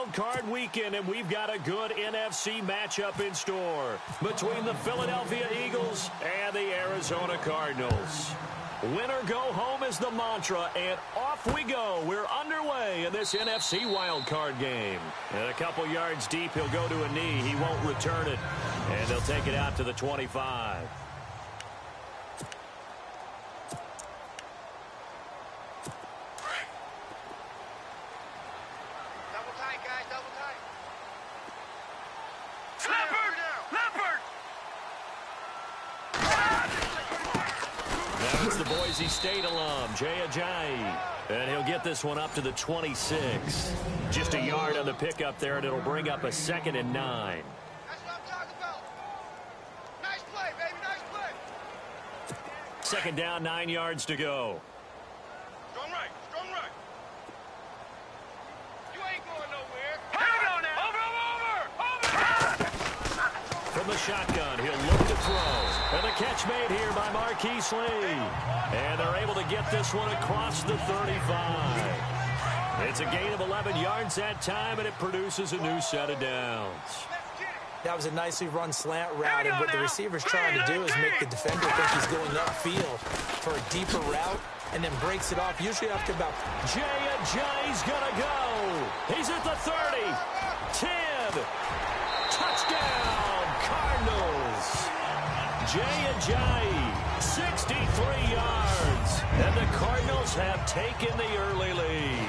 wild card weekend, and we've got a good NFC matchup in store between the Philadelphia Eagles and the Arizona Cardinals. Win or go home is the mantra, and off we go. We're underway in this NFC wild card game. And a couple yards deep, he'll go to a knee. He won't return it, and they'll take it out to the 25. It's the Boise State alum, Jay Ajayi. And he'll get this one up to the 26. Just a yard on the pickup there, and it'll bring up a 2nd and 9. That's what I'm talking about. Nice play, baby, nice play. 2nd down, 9 yards to go. Strong right, strong right. You ain't going nowhere. Here we go now. Over. From the shotgun, he'll look to throw. And the catch made here by Marquise Lee. And they're able to get this one across the 35. It's a gain of 11 yards that time, and it produces a new set of downs. That was a nicely run slant route, and what the receiver's trying to do is make the defender think he's going upfield for a deeper route, and then breaks it off, usually after about... Jay Ajayi's gonna go. He's at the 30. 10. Touchdown, Cardinals. Jay Ajayi, 63 yards. And the Cardinals have taken the early lead.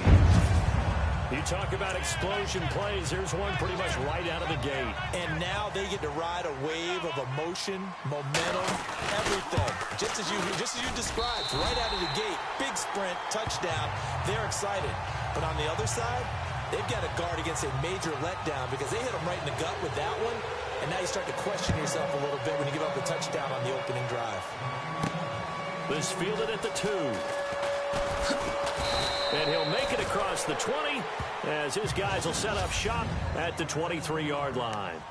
You talk about explosion plays. Here's one pretty much right out of the gate. And now they get to ride a wave of emotion, momentum, everything. Just as you described, right out of the gate. Big sprint, touchdown. They're excited. But on the other side, they've got to guard against a major letdown because they hit them right in the gut with that one. And now you start to question yourself a little bit when you give up a touchdown on the opening drive. This fielded at the 2. And he'll make it across the 20 as his guys will set up shop at the 23-yard line.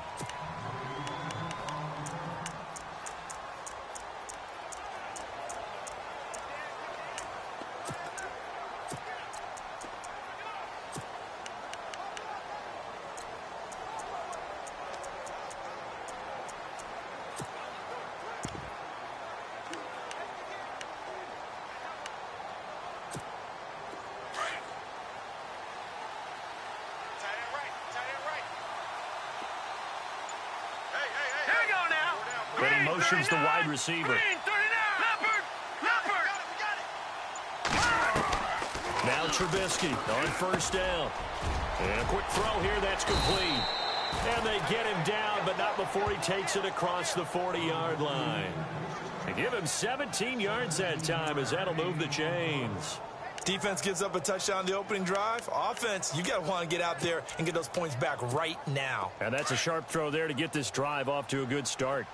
But he motions the wide receiver. Now Trubisky on 1st down. And a quick throw here, that's complete. And they get him down, but not before he takes it across the 40-yard line. They give him 17 yards that time as that'll move the chains. Defense gives up a touchdown on the opening drive. Offense, you got to want to get out there and get those points back right now. And that's a sharp throw there to get this drive off to a good start.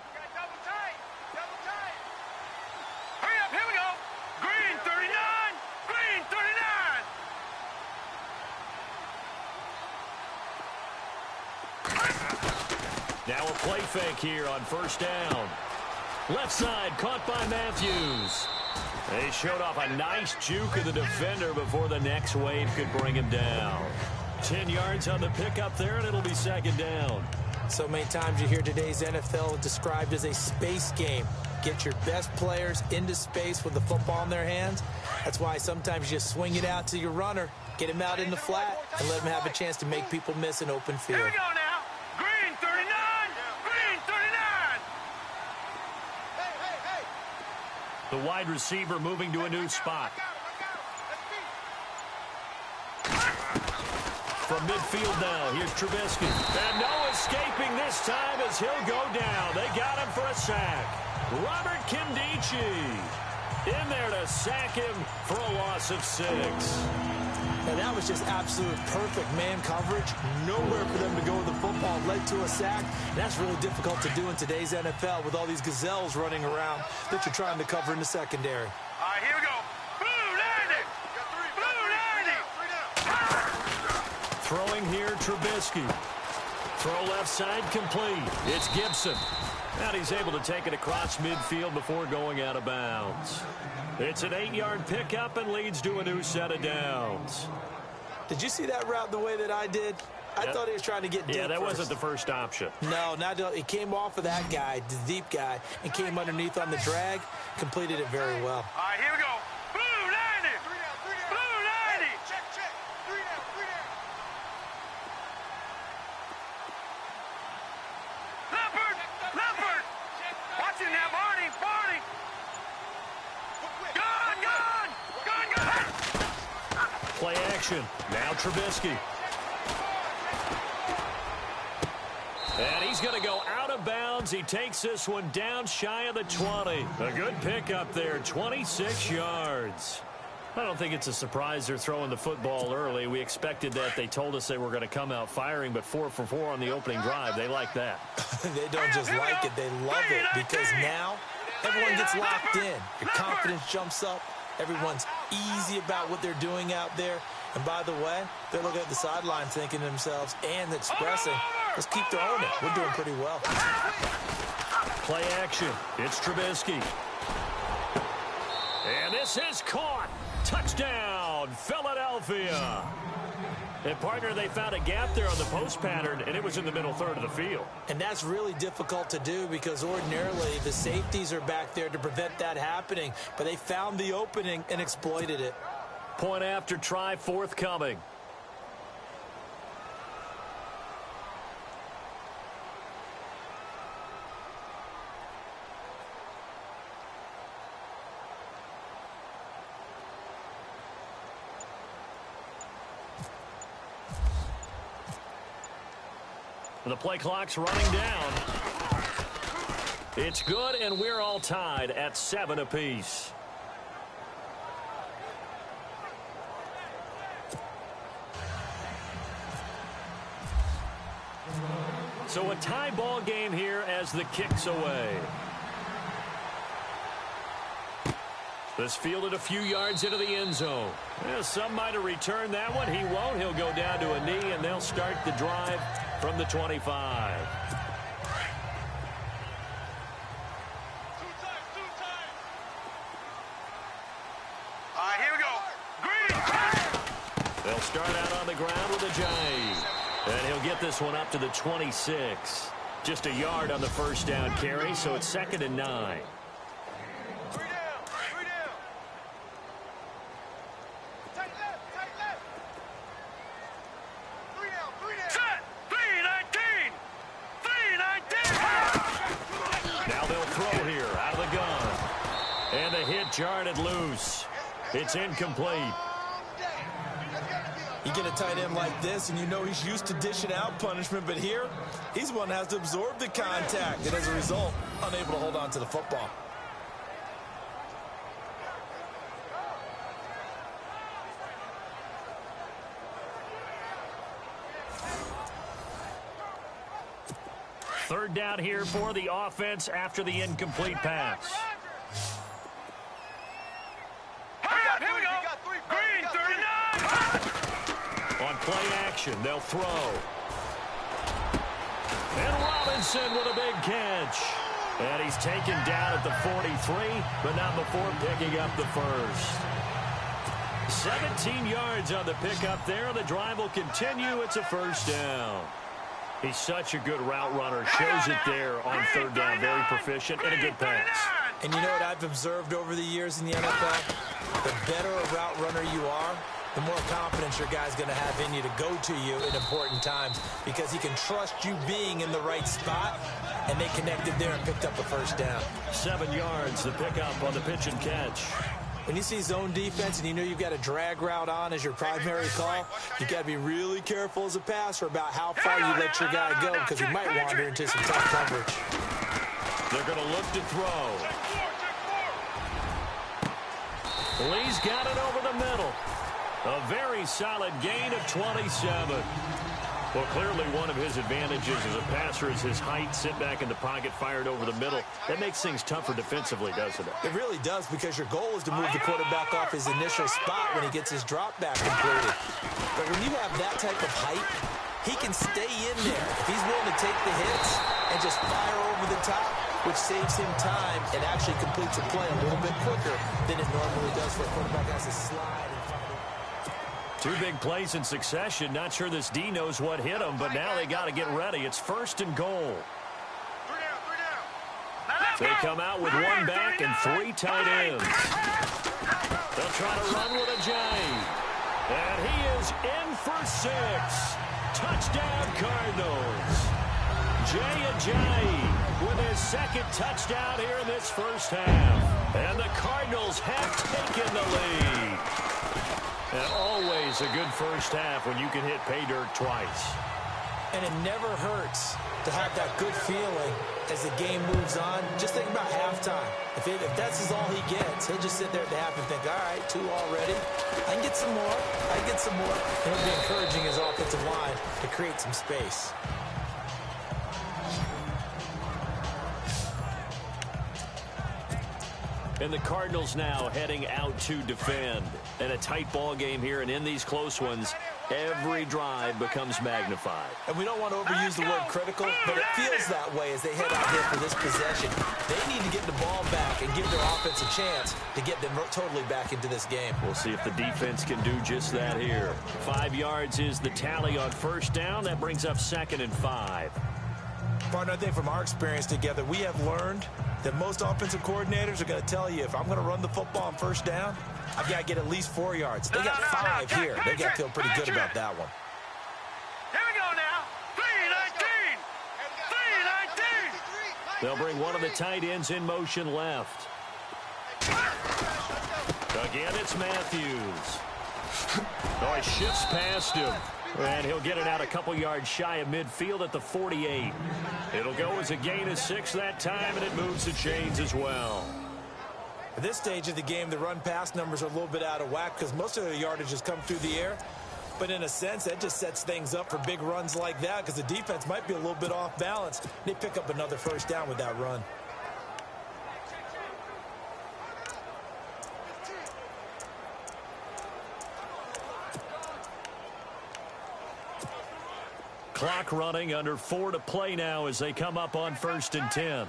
Now a play fake here on 1st down. Left side caught by Matthews. They showed off a nice juke of the defender before the next wave could bring him down. 10 yards on the pickup there, and it'll be 2nd down. So many times you hear today's NFL described as a space game. Get your best players into space with the football in their hands. That's why sometimes you just swing it out to your runner, get him out in the flat, and let him have a chance to make people miss an open field. Here we go now. Green 39. Green 39. The wide receiver moving to a new spot. From midfield now, here's Trubisky. And no escaping this time as he'll go down. They got him for a sack. Robert Kimdichie in there to sack him for a loss of 6. And that was just absolute perfect man coverage. Nowhere for them to go with the football. Led to a sack. And that's really difficult to do in today's NFL with all these gazelles running around that you're trying to cover in the secondary. All right, here we go. Blue 90. Blue 90. Throwing here, Trubisky. Throw left side complete. It's Gibson. And he's able to take it across midfield before going out of bounds. It's an 8-yard pickup and leads to a new set of downs. Did you see that route the way that I did? I thought he was trying to get deep. Yeah, that first. wasn't the first option. No, it came off of that guy, the deep guy, and came underneath on the drag, completed it very well. All right, here we go. Blue 90. Blue 90. Check. 3 down. Leopard. Watch it now, Barney. Gun. Play action. Now Trubisky. And he's going to go out of bounds. He takes this one down shy of the 20. A good pickup there, 26 yards. I don't think it's a surprise they're throwing the football early. We expected that. They told us they were going to come out firing, but 4 for 4 on the opening drive. They like that. They don't just like it, they love it, because now everyone gets locked in. Your confidence jumps up. Everyone's easy about what they're doing out there. And by the way, they're looking at the sideline thinking to themselves and expressing, let's keep throwing it. We're doing pretty well. Play action. It's Trubisky. And this is caught. Touchdown, Philadelphia. And, partner, they found a gap there on the post pattern, and it was in the middle third of the field. And that's really difficult to do because ordinarily the safeties are back there to prevent that happening. But they found the opening and exploited it. Point after try forthcoming. The play clock's running down. It's good, and we're all tied at 7 apiece. So a tie ball game here as the kick's away. This fielded a few yards into the end zone. Yeah, some might have returned that one. He won't. He'll go down to a knee, and they'll start the drive from the 25. Two times. All right, here we go. Green. They'll start out on the ground with a jive. And he'll get this one up to the 26. Just a yard on the first down carry, so it's 2nd and 9. 3 down. Tight left. 3 down. Set. 3-19. Now they'll throw here out of the gun. And the hit jarred loose. It's incomplete. You get a tight end like this, and you know he's used to dishing out punishment, but here, he's one that has to absorb the contact, and as a result, unable to hold on to the football. Third down here for the offense after the incomplete pass. Here we go. Green, 39. On play action, they'll throw. And Robinson with a big catch. And he's taken down at the 43, but not before picking up the first. 17 yards on the pickup there. The drive will continue. It's a first down. He's such a good route runner. Shows it there on third down. Very proficient and a good pass. And you know what I've observed over the years in the NFL? The better a route runner you are, the more confidence your guy's going to have in you to go to you in important times because he can trust you being in the right spot, and they connected there and picked up a first down. 7 yards, the pickup on the pitch and catch. When you see zone defense and you know you've got a drag route on as your primary call, you've got to be really careful as a passer about how far you let your guy go because he might wander into some tough coverage. They're going to look to throw. Lee's got it over the middle. A very solid gain of 27. Well, clearly one of his advantages as a passer is his height. Sit back in the pocket, fired over the middle. That makes things tougher defensively, doesn't it? It really does because your goal is to move the quarterback off his initial spot when he gets his drop back completed. But when you have that type of height, he can stay in there. If he's willing to take the hits and just fire over the top, which saves him time and actually completes a play a little bit quicker than it normally does for a quarterback that has to slide and find it. Two big plays in succession. Not sure this D knows what hit him, but now they got to get ready. It's 1st and goal. They come out with one back and 3 tight ends. They'll try to run with Ajayi. And he is in for 6. Touchdown, Cardinals. Jay Ajayi with his 2nd touchdown here in this first half. And the Cardinals have taken the lead. And always a good first half when you can hit pay dirt twice. And it never hurts to have that good feeling as the game moves on. Just think about halftime. If that's all he gets, he'll just sit there at the half and think, all right, 2 already. I can get some more. I can get some more. And he'll be encouraging his offensive line to create some space. And the Cardinals now heading out to defend. And a tight ball game here, and in these close ones, every drive becomes magnified. And we don't want to overuse the word critical, but it feels that way as they head out here for this possession. They need to get the ball back and give their offense a chance to get them totally back into this game. We'll see if the defense can do just that here. 5 yards is the tally on 1st down. That brings up 2nd and 5. Partner, I think from our experience together, we have learned that most offensive coordinators are going to tell you, if I'm going to run the football on 1st down, I've got to get at least 4 yards. They got 5 here. They got to feel pretty good about that one. Here we go now. 3-19. 3-19. They'll bring one of the tight ends in motion left. Again, it's Matthews. Oh, he shifts past him. And he'll get it out a couple yards shy of midfield at the 48. It'll go as a gain of 6 that time, and it moves the chains as well. At this stage of the game, the run-pass numbers are a little bit out of whack because most of their yardage has come through the air. But in a sense, that just sets things up for big runs like that because the defense might be a little bit off balance. They pick up another 1st down with that run. Clock running, under 4 to play now as they come up on 1st and 10.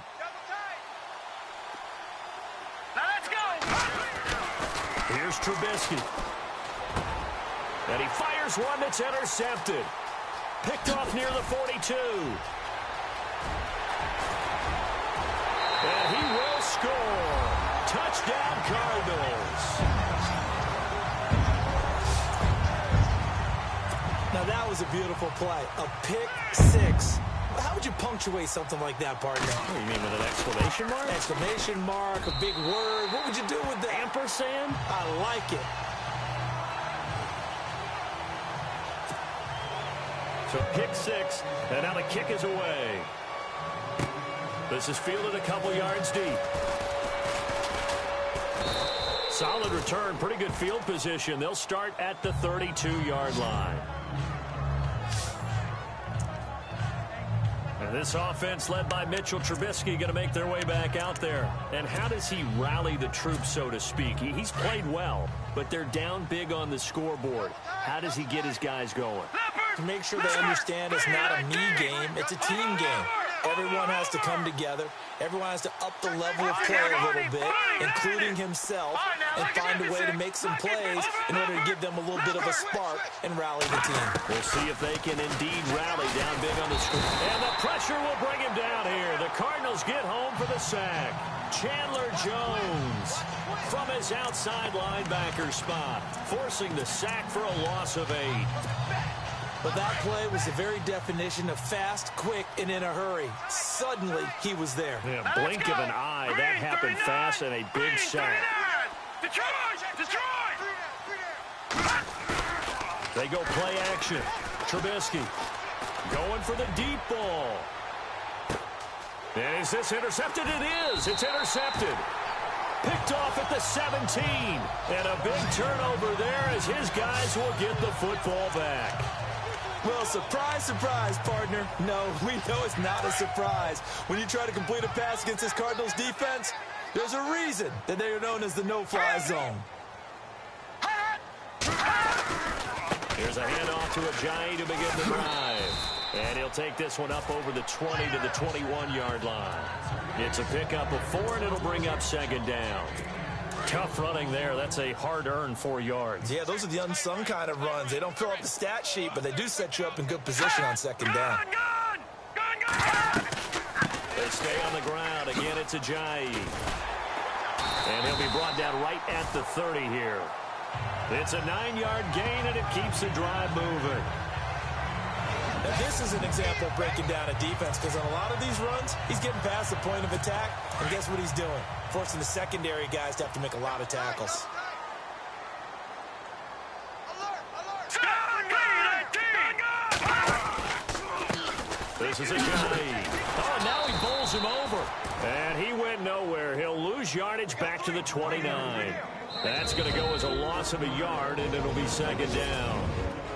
Now let's go. Here's Trubisky. And he fires one that's intercepted. Picked off near the 42. And he will score. Touchdown, Cardinals. Now that was a beautiful play. A pick 6. How would you punctuate something like that, partner? Oh, you mean with an exclamation mark? Exclamation mark, a big word. What would you do with that? Ampersand? I like it. So pick 6, and now the kick is away. This is fielded a couple yards deep. Solid return, pretty good field position. They'll start at the 32-yard line. And this offense led by Mitchell Trubisky going to make their way back out there. And how does he rally the troops, so to speak? He's played well, but they're down big on the scoreboard. How does he get his guys going? To make sure they understand it's not a me game, it's a team game. Everyone has to come together. Everyone has to up the level of play a little bit, including himself, and find a way to make some plays in order to give them a little bit of a spark and rally the team. We'll see if they can indeed rally down big on the score. And the pressure will bring him down here. The Cardinals get home for the sack. Chandler Jones from his outside linebacker spot, forcing the sack for a loss of 8. But that play was the very definition of fast, quick, and in a hurry. Suddenly, he was there. Yeah, blink of an eye. That happened fast and a big sack. They go play action. Trubisky going for the deep ball. Is this intercepted? It is. It's intercepted. Picked off at the 17. And a big turnover there as his guys will get the football back. Well, surprise, surprise, partner. No, we know it's not a surprise. When you try to complete a pass against this Cardinals defense, there's a reason that they are known as the no-fly zone. Here's a handoff to Ajayi to begin the drive. And he'll take this one up over the 20 to the 21-yard line. It's a pickup of 4, and it'll bring up 2nd down. Tough running there. That's a hard-earned 4 yards. Yeah, those are the unsung kind of runs. They don't fill up the stat sheet, but they do set you up in good position on second down. They stay on the ground. Again, it's Ajayi. And he'll be brought down right at the 30 here. It's a 9-yard gain, and it keeps the drive moving. Now, this is an example of breaking down a defense, because on a lot of these runs, he's getting past the point of attack, and guess what he's doing? Forcing the secondary guys to have to make a lot of tackles. This is Ajayi. Oh, now he bowls him over. And he went nowhere. He'll lose yardage back to the 29. That's going to go as a loss of a yard, and it'll be second down.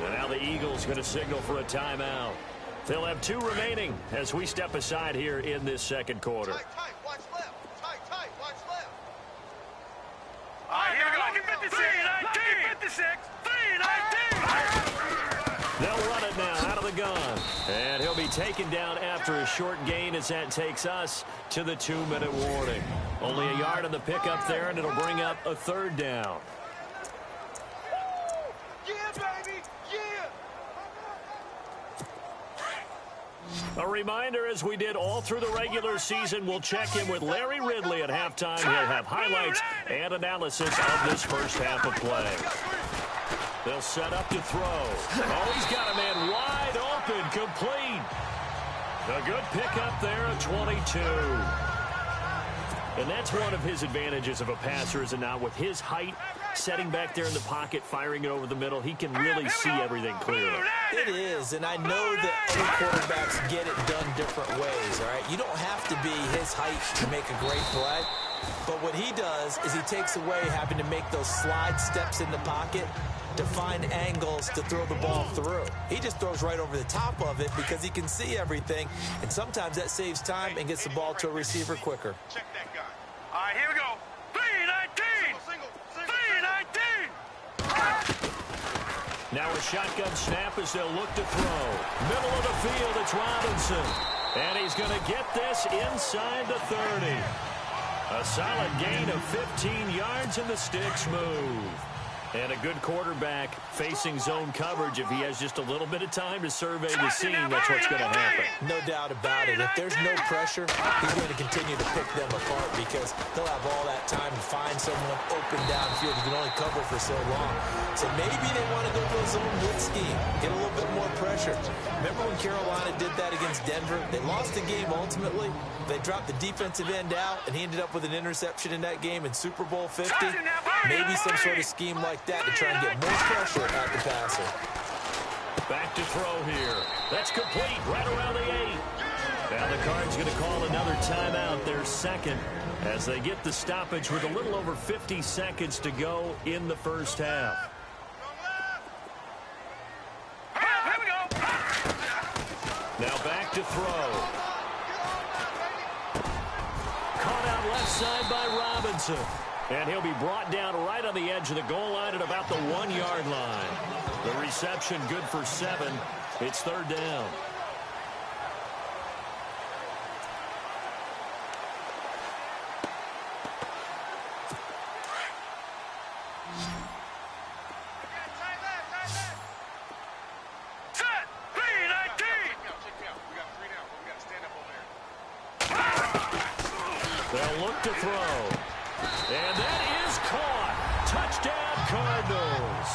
And now the Eagles going to signal for a timeout. They'll have 2 remaining as we step aside here in this second quarter. Tight, watch left. Tight, watch left. All right, here we go. Lucky 56. Lucky 56. 319. They'll run it now out of the gun. And he'll be taken down after a short gain as that takes us to the 2-minute warning. Only a yard on the pickup there, and it'll bring up a 3rd down. Yeah, baby. Yeah. A reminder, as we did all through the regular season, we'll check in with Larry Ridley at halftime. He'll have highlights and analysis of this first half of play. They'll set up to throw. Oh, he's got a man wide open, complete. A good pickup there at 22. And that's one of his advantages of a passer, is it not? With his height, setting back there in the pocket, firing it over the middle, he can really see everything clearly. It is, and I know that other quarterbacks get it done different ways, all right? You don't have to be his height to make a great play, but what he does is he takes away having to make those slide steps in the pocket to find angles to throw the ball through. He just throws right over the top of it because he can see everything, and sometimes that saves time and gets the ball to a receiver quicker. Check that guy. All right, here we go. 319. Single. 319. Now a shotgun snap as they'll look to throw. Middle of the field, it's Robinson. And he's going to get this inside the 30. A solid gain of 15 yards, and the sticks move. And a good quarterback facing zone coverage. If he has just a little bit of time to survey the scene, that's what's going to happen. No doubt about it. If there's no pressure, he's going to continue to pick them apart because he'll have all that time to find someone open downfield. He can only cover for so long. So maybe they want to go to a zone blitz scheme, get a little bit more pressure. Remember when Carolina did that against Denver? They lost the game ultimately. They dropped the defensive end out, and he ended up with an interception in that game in Super Bowl 50. Maybe some sort of scheme like that to try and get more pressure at the passer. Back to throw here. That's complete right around the 8. Now the Cards going to call another timeout, their second, as they get the stoppage with a little over 50 seconds to go in the first half. Here we go. Now back to throw. Caught out left side by Robinson. And he'll be brought down right on the edge of the goal line at about the 1-yard line. The reception good for 7. It's 3rd down. Set. 319. Check me out. We got 3 now. We got to stand up over there. They'll look to throw. And that is caught. Touchdown, Cardinals.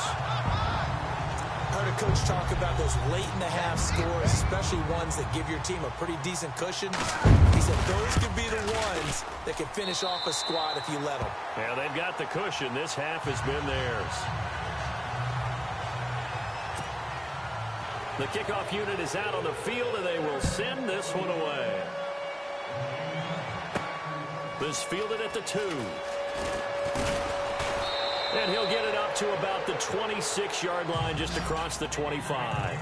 Heard a coach talk about those late-in-the-half scores, especially ones that give your team a pretty decent cushion. He said those could be the ones that can finish off a squad if you let them. Yeah, they've got the cushion. This half has been theirs. The kickoff unit is out on the field, and they will send this one away. This fielded at the 2. And he'll get it up to about the 26-yard line, just across the 25.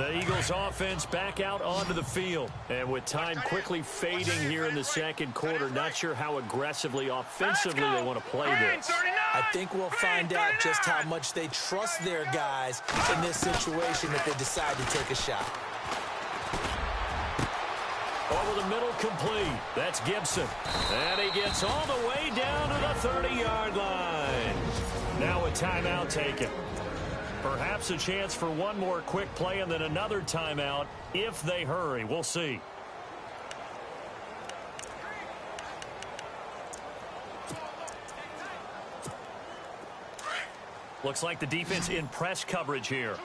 The Eagles offense back out onto the field. And with time quickly fading here in the second quarter, not sure how aggressively, offensively they want to play this. I think we'll find out just how much they trust their guys in this situation if they decide to take a shot. Over the middle, complete. That's Gibson. And he gets all the way down to the 30-yard line. Now a timeout taken. Perhaps a chance for one more quick play and then another timeout if they hurry. We'll see. Looks like the defense in press coverage here.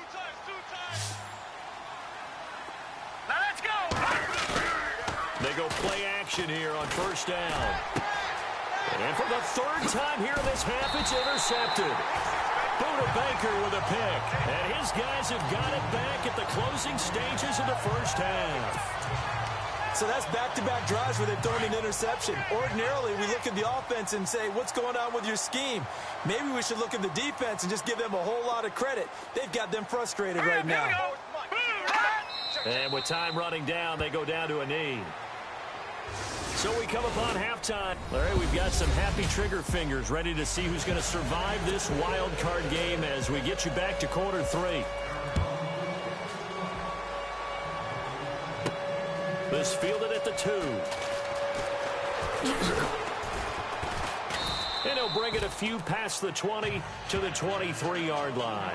Now let's go. They go play action here on first down. And for the third time here this half, it's intercepted. Buda Baker with a pick. And his guys have got it back at the closing stages of the first half. So that's back-to-back drives where they've thrown an interception. Ordinarily, we look at the offense and say, what's going on with your scheme? Maybe we should look at the defense and just give them a whole lot of credit. They've got them frustrated right now. And with time running down, they go down to a knee. So we come upon halftime. All right, we've got some happy trigger fingers ready to see who's going to survive this wild card game as we get you back to quarter three. This fielded at the 2. And he'll bring it a few past the 20 to the 23-yard line.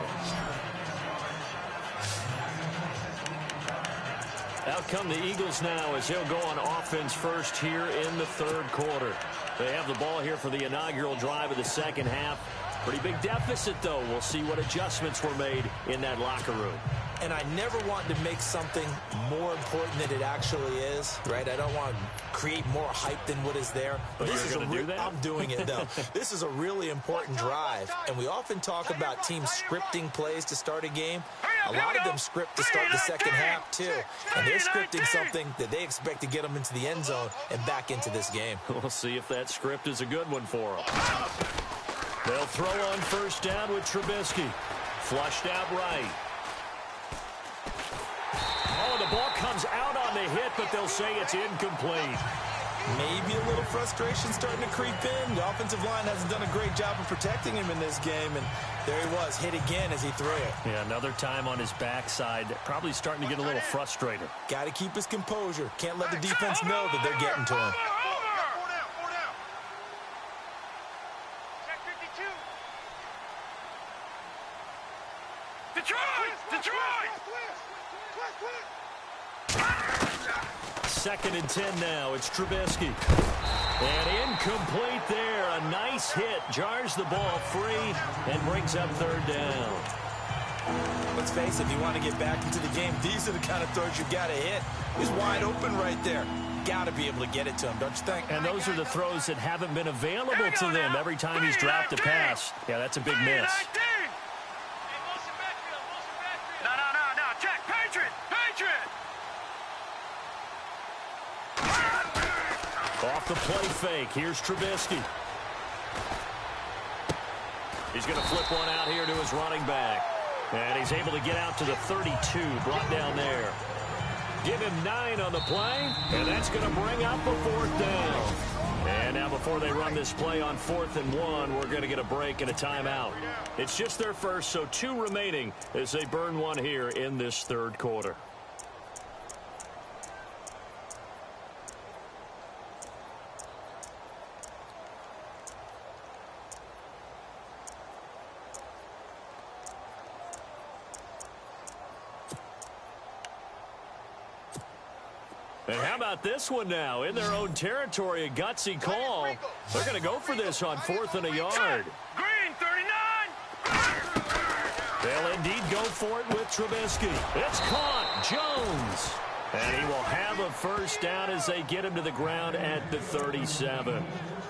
Out come the Eagles now as they'll go on offense first here in the third quarter. They have the ball here for the inaugural drive of the second half. Pretty big deficit, though. We'll see what adjustments were made in that locker room. And I never want to make something more important than it actually is, right? I don't want to create more hype than what is there. But this is I'm doing it, though. This is a really important drive. And we often talk about teams scripting plays to start a game. A lot of them script to start the second half, too. And they're scripting something that they expect to get them into the end zone and back into this game. We'll see if that script is a good one for them. They'll throw on first down with Trubisky. Flushed out right. Oh, the ball comes out on the hit, but they'll say it's incomplete. Maybe a little frustration starting to creep in. The offensive line hasn't done a great job of protecting him in this game, and there he was, hit again as he threw it. Yeah, another time on his backside, probably starting to get a little frustrated. Got to keep his composure. Can't let the defense know that they're getting to him. Second and 10 now. It's Trubisky. And incomplete there. A nice hit. Jars the ball free and brings up third down. Let's face it, if you want to get back into the game, these are the kind of throws you got to hit. He's wide open right there. Got to be able to get it to him, don't you think? And those are the throws that haven't been available to them every time he's dropped a pass. Yeah, that's a big miss. No. Check. Patriot. Off the play fake. Here's Trubisky. He's going to flip one out here to his running back. And he's able to get out to the 32, brought down there. Give him 9 on the play, and that's going to bring up a fourth down. And now before they run this play on 4th and 1, we're going to get a break and a timeout. It's just their first, so 2 remaining as they burn one here in this third quarter. And how about this one now? In their own territory, a gutsy call. They're going to go for this on 4th and a yard. Green, 39. They'll indeed go for it with Trubisky. It's caught. Jones. And he will have a first down as they get him to the ground at the 37.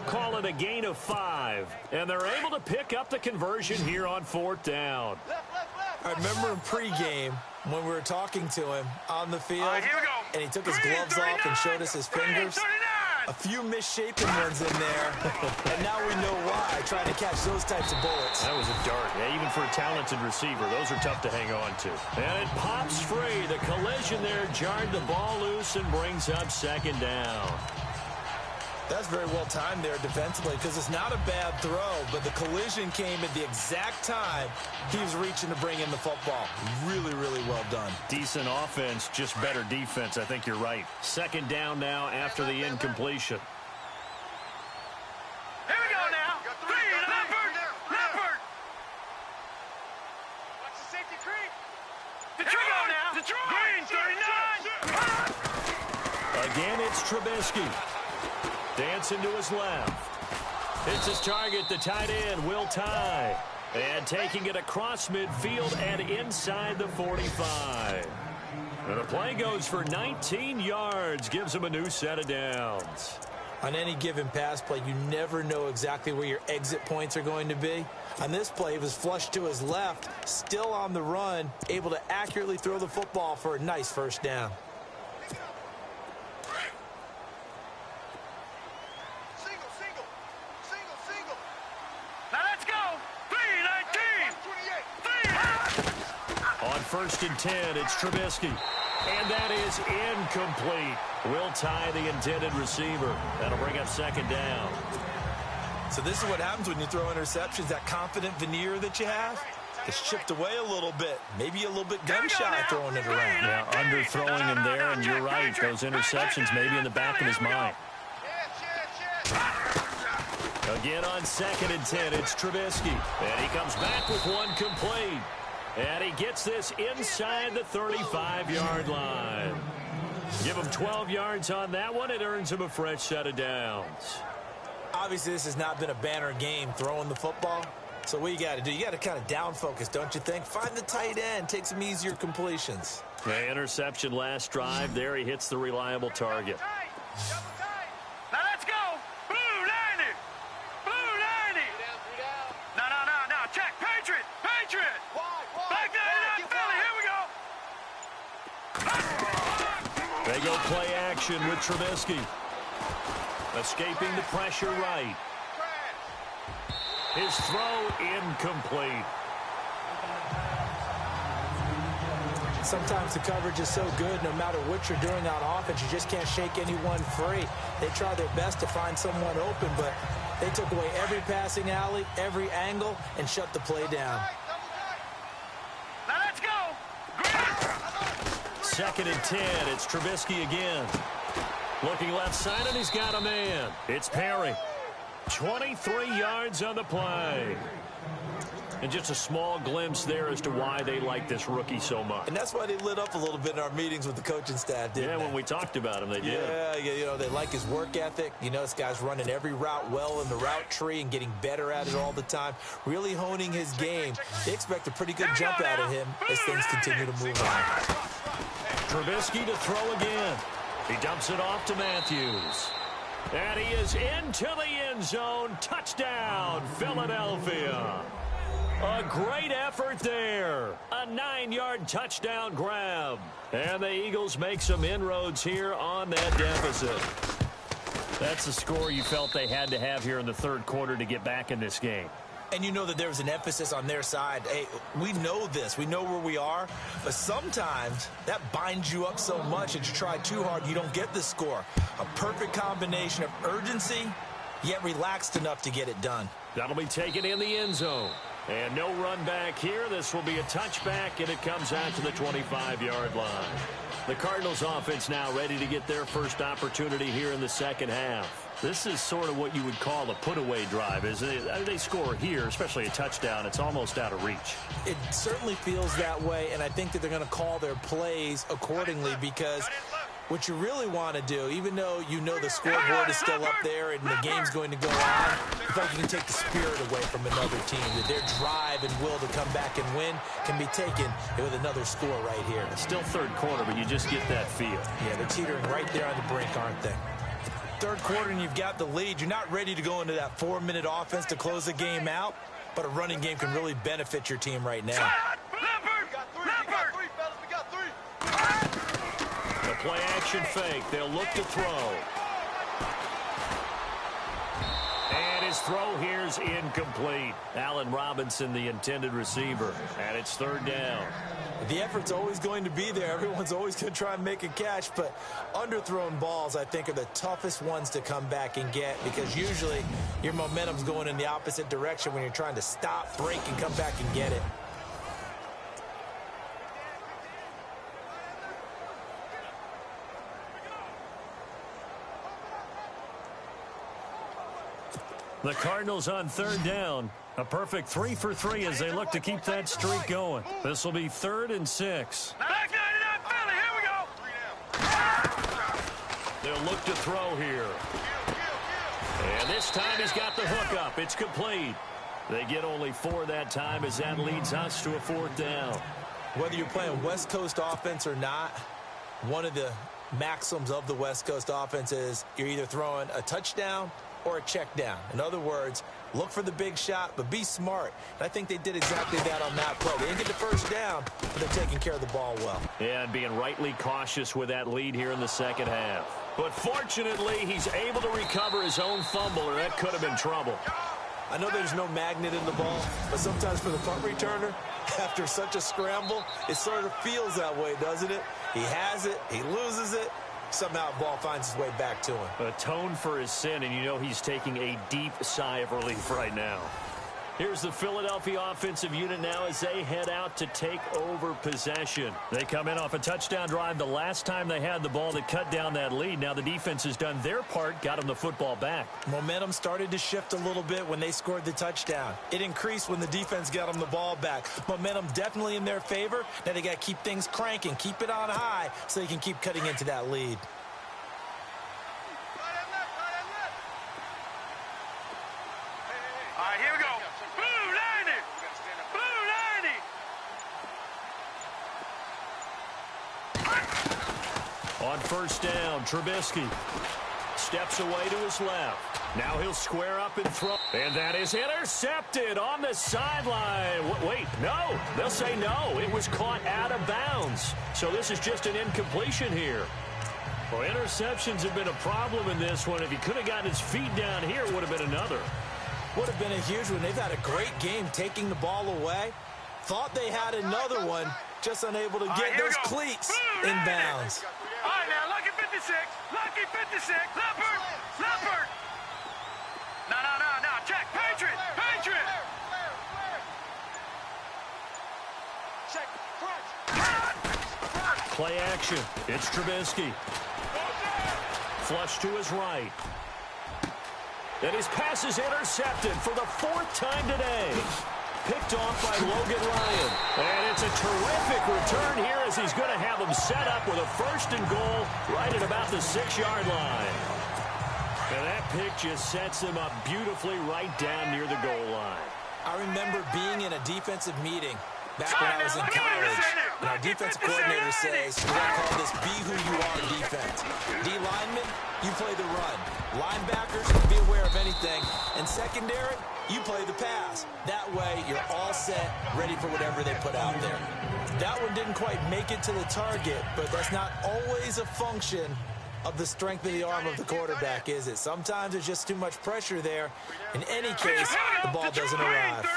Call it a gain of 5. And they're able to pick up the conversion here on 4th down. I remember in pregame when we were talking to him on the field, Here we go. and he took his gloves off and showed us his fingers. A few misshapen ones in there, and now we know why, trying to catch those types of bullets. That was a dart. Yeah, even for a talented receiver, those are tough to hang on to. And it pops free. The collision there jarred the ball loose and brings up second down. That's very well timed there defensively because it's not a bad throw, but the collision came at the exact time he was reaching to bring in the football. Really, really well done. Decent offense, just better defense. I think you're right. Second down now after the incompletion. Here we go now. Leopard. Watch the safety creep. Detroit now. Green 39. Again, it's Trubisky. Dancing to his left. It's his target, the tight end, Will Tye. And taking it across midfield and inside the 45. And the play goes for 19 yards, gives him a new set of downs. On any given pass play, you never know exactly where your exit points are going to be. On this play, he was flushed to his left, still on the run, able to accurately throw the football for a nice first down. On 1st and 10, it's Trubisky. And that is incomplete. Will Tye, the intended receiver. That'll bring up second down. So this is what happens when you throw interceptions. That confident veneer that you have, it's chipped away a little bit. Maybe a little bit gun-shy throwing it around. Yeah, underthrowing him there, and you're right. Those interceptions maybe in the back of his mind. Again on 2nd and 10, it's Trubisky. And he comes back with one complete. And he gets this inside the 35-yard line. Give him 12 yards on that one. It earns him a fresh set of downs. Obviously, this has not been a banner game throwing the football. So what you got to do, you got to kind of down focus, don't you think? Find the tight end, take some easier completions. The interception last drive. There he hits the reliable target. Now let's go. Blue 90. Blue 90. No. Check. Patriot. Back there in Philly. Here we go. They go play action with Trubisky. Escaping the pressure right. His throw incomplete. Sometimes the coverage is so good, no matter what you're doing on offense, you just can't shake anyone free. They try their best to find someone open, but they took away every passing alley, every angle, and shut the play down. Now let's go. 2nd and 10. It's Trubisky again. Looking left side, and he's got a man. It's Perry. 23 yards on the play. And just a small glimpse there as to why they like this rookie so much. And that's why they lit up a little bit in our meetings with the coaching staff, didn't they? Yeah, when we talked about him, they did. Yeah, you know, they like his work ethic. You know, this guy's running every route well in the route tree and getting better at it all the time, really honing his game. They expect a pretty good jump out of him as things continue to move on. Trubisky to throw again. He dumps it off to Matthews. And he is into the end zone. Touchdown, Philadelphia. A great effort there. A 9-yard touchdown grab. And the Eagles make some inroads here on that deficit. That's the score you felt they had to have here in the third quarter to get back in this game. And you know that there was an emphasis on their side. Hey, we know this. We know where we are. But sometimes that binds you up so much that you try too hard, you don't get the score. A perfect combination of urgency, yet relaxed enough to get it done. That'll be taken in the end zone. And no run back here. This will be a touchback, and it comes out to the 25-yard line. The Cardinals offense now ready to get their first opportunity here in the second half. This is sort of what you would call a put-away drive, isn't it? They score here, especially a touchdown. It's almost out of reach. It certainly feels that way, and I think that they're going to call their plays accordingly because what you really want to do, even though you know the scoreboard is still up there and the game's going to go on, I think you can take the spirit away from another team, that their drive and will to come back and win can be taken with another score right here. It's still third quarter, but you just get that feel. Yeah, they're teetering right there on the brink, aren't they? Third quarter and you've got the lead. You're not ready to go into that 4-minute offense to close the game out, but a running game can really benefit your team right now. The play action fake. They'll look to throw. his throw here's incomplete. Allen Robinson, the intended receiver, and it's third down. The effort's always going to be there. Everyone's always going to try and make a catch, but underthrown balls, I think, are the toughest ones to come back and get because usually your momentum's going in the opposite direction when you're trying to stop, break, and come back and get it. The Cardinals on third down. A perfect 3 for 3 as they look to keep that streak going. This will be 3rd and 6. Back 99 Philly, here we go. They'll look to throw here. And this time he's got the hook up. It's complete. They get only 4 that time as that leads us to a 4th down. Whether you're playing West Coast offense or not, one of the maxims of the West Coast offense is you're either throwing a touchdown or a check down. In other words, look for the big shot, but be smart. And I think they did exactly that on that play. They didn't get the first down, but they're taking care of the ball well. Yeah, and being rightly cautious with that lead here in the second half. But fortunately, he's able to recover his own fumble, or that could have been trouble. I know there's no magnet in the ball, but sometimes for the punt returner, after such a scramble, it sort of feels that way, doesn't it? He has it, he loses it. Somehow the ball finds its way back to him. Atone for his sin, and you know he's taking a deep sigh of relief right now. Here's the Philadelphia offensive unit now as they head out to take over possession. They come in off a touchdown drive the last time they had the ball that cut down that lead. Now the defense has done their part, got them the football back. Momentum started to shift a little bit when they scored the touchdown. It increased when the defense got them the ball back. Momentum definitely in their favor. Now they got to keep things cranking, keep it on high so they can keep cutting into that lead. All right, here we go. Blue 90. Blue 90. On first down, Trubisky steps away to his left. Now he'll square up and throw. And that is intercepted on the sideline. Wait, no. They'll say no. It was caught out of bounds. So this is just an incompletion here. Well, interceptions have been a problem in this one. If he could have gotten his feet down here, it would have been another. Would have been a huge one. They've had a great game taking the ball away. Thought they had another one, just unable to get those cleats in bounds. All right, now, lucky 56. Lucky 56. Leopard. Leopard. No. Check. Patriot. Patriot. Check. Crunch. Play action. It's Trubisky. Flush to his right. And his pass is intercepted for the 4th time today. Picked off by Logan Ryan. And it's a terrific return here as he's going to have him set up with a 1st and goal right at about the 6-yard line. And that pick just sets him up beautifully right down near the goal line. I remember being in a defensive meeting back when I was in college, and our defensive coordinator says, we're going to call this be who you are defense. D linemen, you play the run. Linebackers, be aware of anything. And secondary, you play the pass. That way, you're all set, ready for whatever they put out there. That one didn't quite make it to the target, but that's not always a function of the strength of the arm of the quarterback, is it? Sometimes there's just too much pressure there. In any case, the ball doesn't arrive.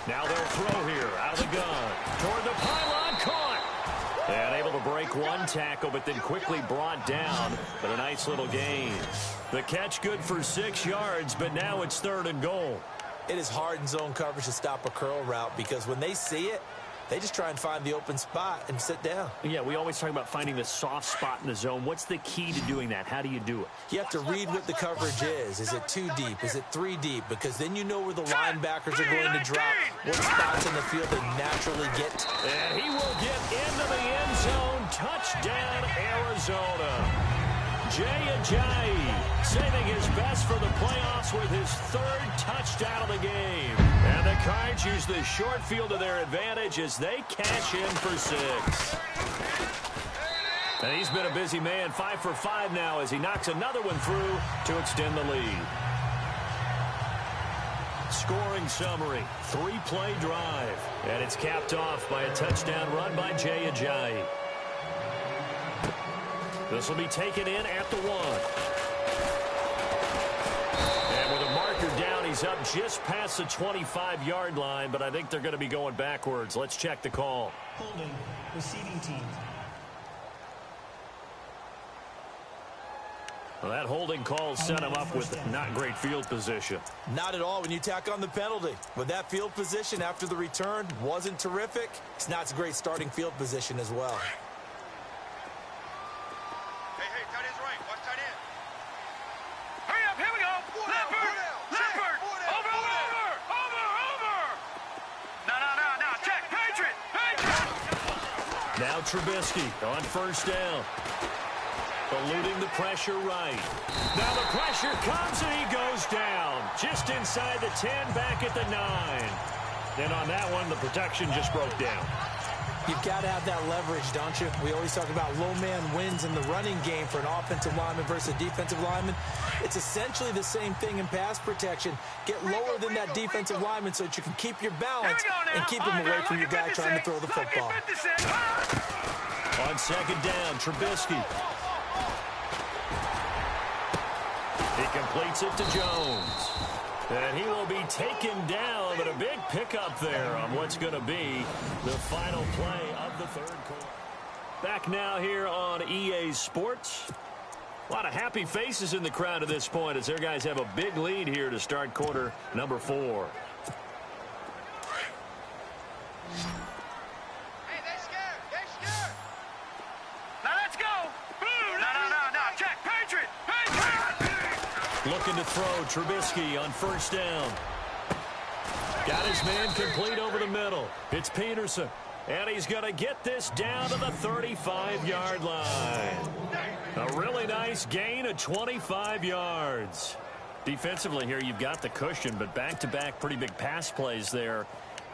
Now they'll throw here out of the gun. Toward the pylon, caught. And able to break one tackle, but then quickly brought down. But a nice little gain. The catch good for 6 yards, but now it's 3rd and goal. It is hard in zone coverage to stop a curl route because when they see it, they just try and find the open spot and sit down. Yeah, we always talk about finding the soft spot in the zone. What's the key to doing that? How do you do it? You have to read what the coverage is. Is it 2 deep? Is it 3 deep? Because then you know where the linebackers are going to drop, what spots in the field they naturally get. And he will get into the end zone. Touchdown, Arizona. Jay Ajayi saving his best for the playoffs with his 3rd touchdown of the game. And the Cards use the short field to their advantage as they cash in for 6. And he's been a busy man, 5 for 5 now as he knocks another one through to extend the lead. Scoring summary, 3-play drive. And it's capped off by a touchdown run by Jay Ajayi. This will be taken in at the 1. He's up just past the 25-yard line, but I think they're going to be going backwards. Let's check the call. Holding, receiving team. Well, that holding call set him up with not great field position. Not at all when you tack on the penalty. With that field position after the return wasn't terrific. It's not a great starting field position as well. Hey, tight end's right. Watch tight end. Hurry up, here we go. Leopard! Over! No, check, Patriot! Now Trubisky on first down. Eluding the pressure right. Now the pressure comes and he goes down. Just inside the 10, back at the 9. And on that one, the protection just broke down. You've got to have that leverage, don't you? We always talk about low man wins in the running game for an offensive lineman versus a defensive lineman. It's essentially the same thing in pass protection. Get lower than that defensive lineman so that you can keep your balance and keep him away from your guy trying to throw the football. On second down, Trubisky. He completes it to Jones. And he will be taken down, but a big pickup there on what's going to be the final play of the third quarter. Back now here on EA Sports. A lot of happy faces in the crowd at this point as their guys have a big lead here to start quarter number 4. Hey, they scared. Now let's go. No, check, Patriot! Looking to throw, Trubisky on first down. Got his man complete over the middle. It's Peterson. And he's going to get this down to the 35-yard line. A really nice gain of 25 yards. Defensively here, you've got the cushion, but back-to-back pretty big pass plays there.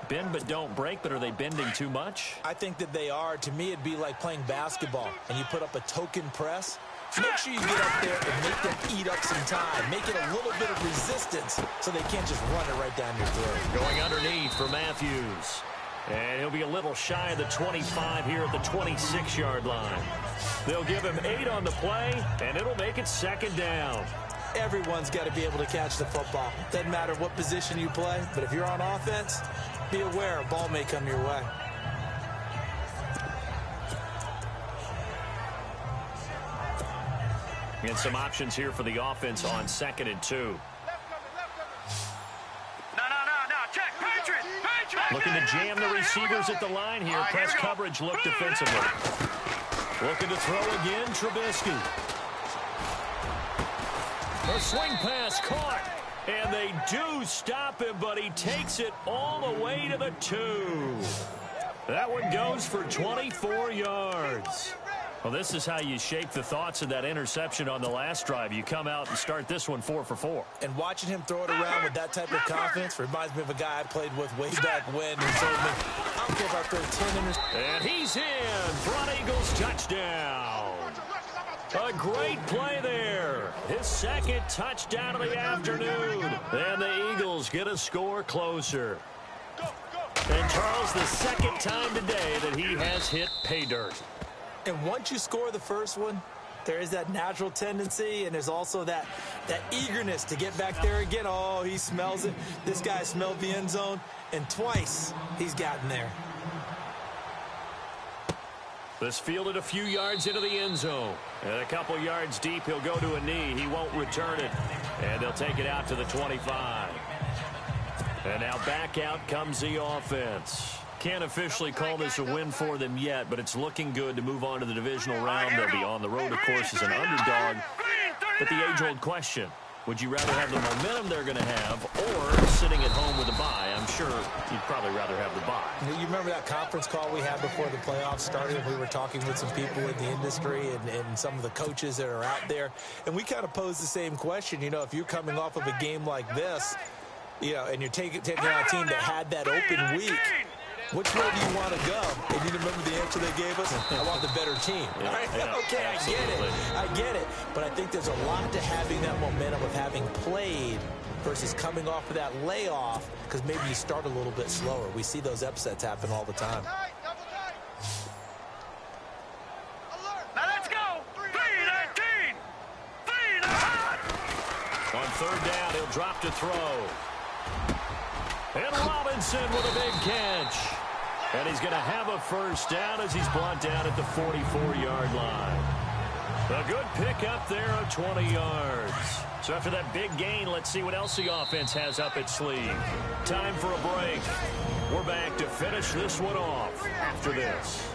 Bend but don't break, but are they bending too much? I think that they are. To me, it'd be like playing basketball, and you put up a token press. Make sure you get up there and make them eat up some time. Make it a little bit of resistance so they can't just run it right down your throat. Going underneath for Matthews. And he'll be a little shy of the 25 here at the 26-yard line. They'll give him 8 on the play, and it'll make it second down. Everyone's got to be able to catch the football. Doesn't matter what position you play, but if you're on offense, be aware a ball may come your way. And some options here for the offense on 2nd and 2. No, check, Patriot! Looking to jam the receivers at the line here. Press coverage look defensively. Looking to throw again, Trubisky. A swing pass caught. And they do stop him, but he takes it all the way to the 2. That one goes for 24 yards. Well, this is how you shape the thoughts of that interception on the last drive. You come out and start this one 4 for 4. And watching him throw it around with that type of confidence reminds me of a guy I played with way back when who told me, I don't care if I throw 10 interceptions. And he's in. Front Eagles touchdown. A great play there. His second touchdown of the afternoon. And the Eagles get a score closer. And Charles, the second time today that he has hit pay dirt. And once you score the first one, there is that natural tendency, and there's also that eagerness to get back there again. Oh, he smells it. This guy smelled the end zone, and twice he's gotten there. This fielded a few yards into the end zone. And a couple yards deep, he'll go to a knee. He won't return it. And they'll take it out to the 25. And now back out comes the offense. Can't officially call this a win for them yet, but it's looking good to move on to the divisional round. They'll be on the road, of course, as an underdog. But the age-old question, would you rather have the momentum they're going to have or sitting at home with a bye? I'm sure you'd probably rather have the bye. You remember that conference call we had before the playoffs started? We were talking with some people in the industry and some of the coaches that are out there. And we kind of posed the same question. You know, if you're coming off of a game like this, you know, and you're taking on a team that had that open week, which way do you want to go? And you remember the answer they gave us? I want the better team. Yeah, right? yeah, okay, absolutely. I get it. But I think there's a lot to having that momentum of having played versus coming off of that layoff because maybe you start a little bit slower. We see those upsets happen all the time. Double tight. Alert. Now let's go. 3-19. 3-19. On third down, he'll drop to throw. And Robinson with a big catch. And he's going to have a first down as he's brought down at the 44-yard line. A good pickup there of 20 yards. So after that big gain, let's see what else the offense has up its sleeve. Time for a break. We're back to finish this one off after this.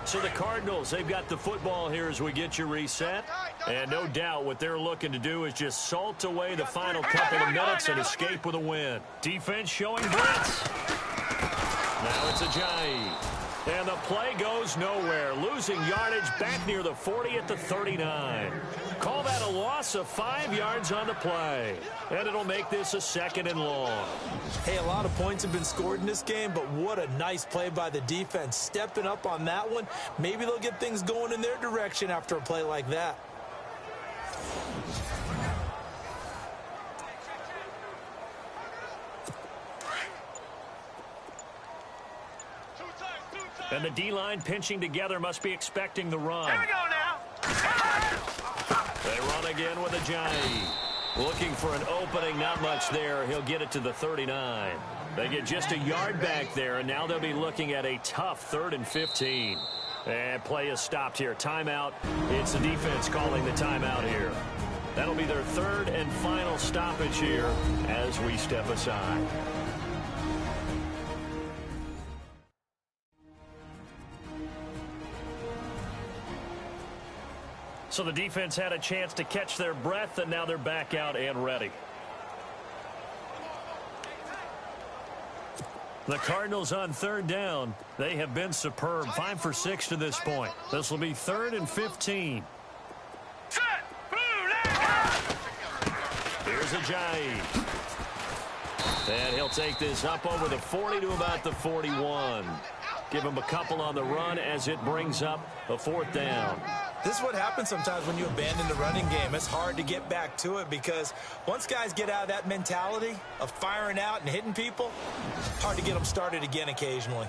So the Cardinals, they've got the football here as we get you reset. And no doubt what they're looking to do is just salt away the final couple of minutes and escape with a win. Defense showing blitz. Now it's Ajayi. And the play goes nowhere. Losing yardage back near the 40 at the 39. Call that a loss of 5 yards on the play. And it'll make this a 2nd and long. Hey, a lot of points have been scored in this game, but what a nice play by the defense. Stepping up on that one. Maybe they'll get things going in their direction after a play like that. And the D-line pinching together must be expecting the run. Here we go now. They run again with Ajayi. Looking for an opening, not much there. He'll get it to the 39. They get just a yard back there, and now they'll be looking at a tough 3rd and 15. And play is stopped here. Timeout. It's the defense calling the timeout here. That'll be their 3rd and final stoppage here as we step aside. So the defense had a chance to catch their breath, and now they're back out and ready. The Cardinals on 3rd down. They have been superb. 5 for 6 to this point. This will be 3rd and 15. Set. Blue, Here's Ajayi. And he'll take this up over the 40 to about the 41. Give him a couple on the run as it brings up a 4th down. This is what happens sometimes when you abandon the running game. It's hard to get back to it because once guys get out of that mentality of firing out and hitting people, hard to get them started again occasionally.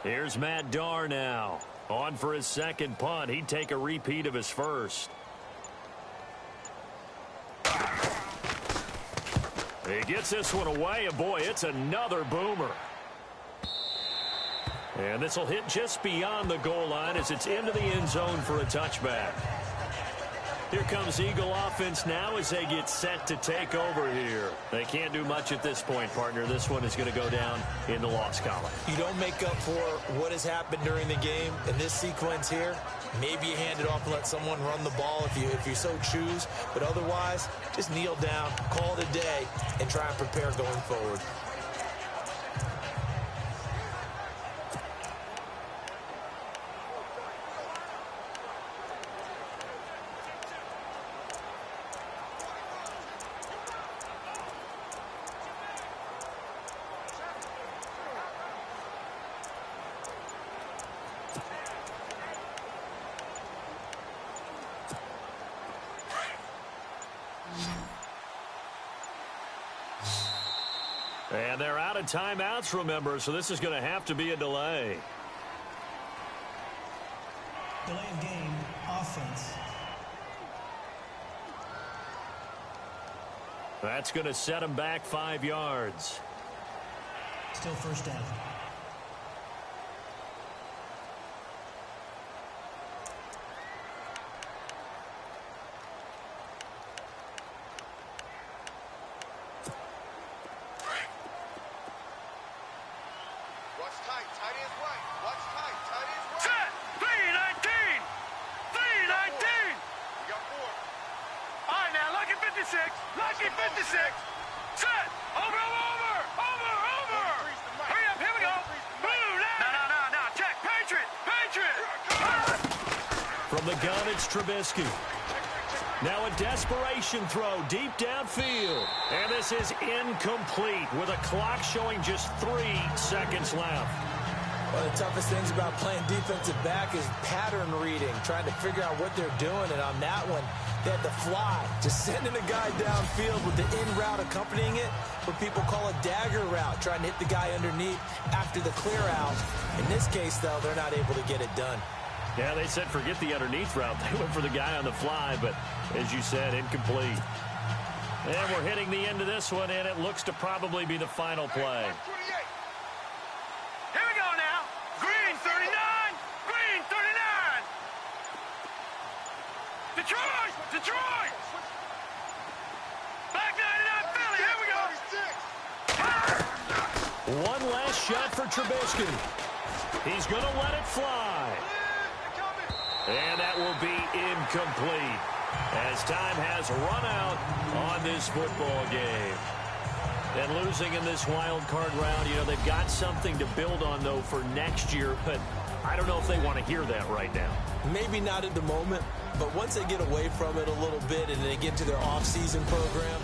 Here's Matt Darr now. On for his 2nd punt. He'd take a repeat of his first. He gets this one away, and boy, it's another boomer. And this will hit just beyond the goal line as it's into the end zone for a touchback. Here comes Eagle offense now as they get set to take over here. They can't do much at this point, partner. This one is going to go down in the loss column. You don't make up for what has happened during the game in this sequence here. Maybe you hand it off and let someone run the ball if you so choose. But otherwise, just kneel down, call it a day, and try and prepare going forward. And they're out of timeouts, remember, so this is going to have to be a delay. Delay of game, offense. That's going to set them back 5 yards. Still 1st down. Lucky 56. Set. Over. Hurry up. Here we go. Blue. No. Check. Patriot. From the gun, it's Trubisky. Now a desperation throw deep downfield. And this is incomplete with a clock showing just 3 seconds left. One of the toughest things about playing defensive back is pattern reading, trying to figure out what they're doing. And on that one, they had to fly, just sending a guy downfield with the in route accompanying it, what people call a dagger route, trying to hit the guy underneath after the clear out. In this case, though, they're not able to get it done. Yeah, they said forget the underneath route. They went for the guy on the fly, but as you said, incomplete. And we're hitting the end of this one, and it looks to probably be the final play. Here we go now. Green 39. Green 39. Detroit. Detroit. Back 99 Philly. Here we go. One last shot for Trubisky. He's going to let it fly. And that will be incomplete as time has run out on this football game. And losing in this wild card round, you know, they've got something to build on, though, for next year. But I don't know if they want to hear that right now. Maybe not at the moment, but once they get away from it a little bit and they get to their off-season program,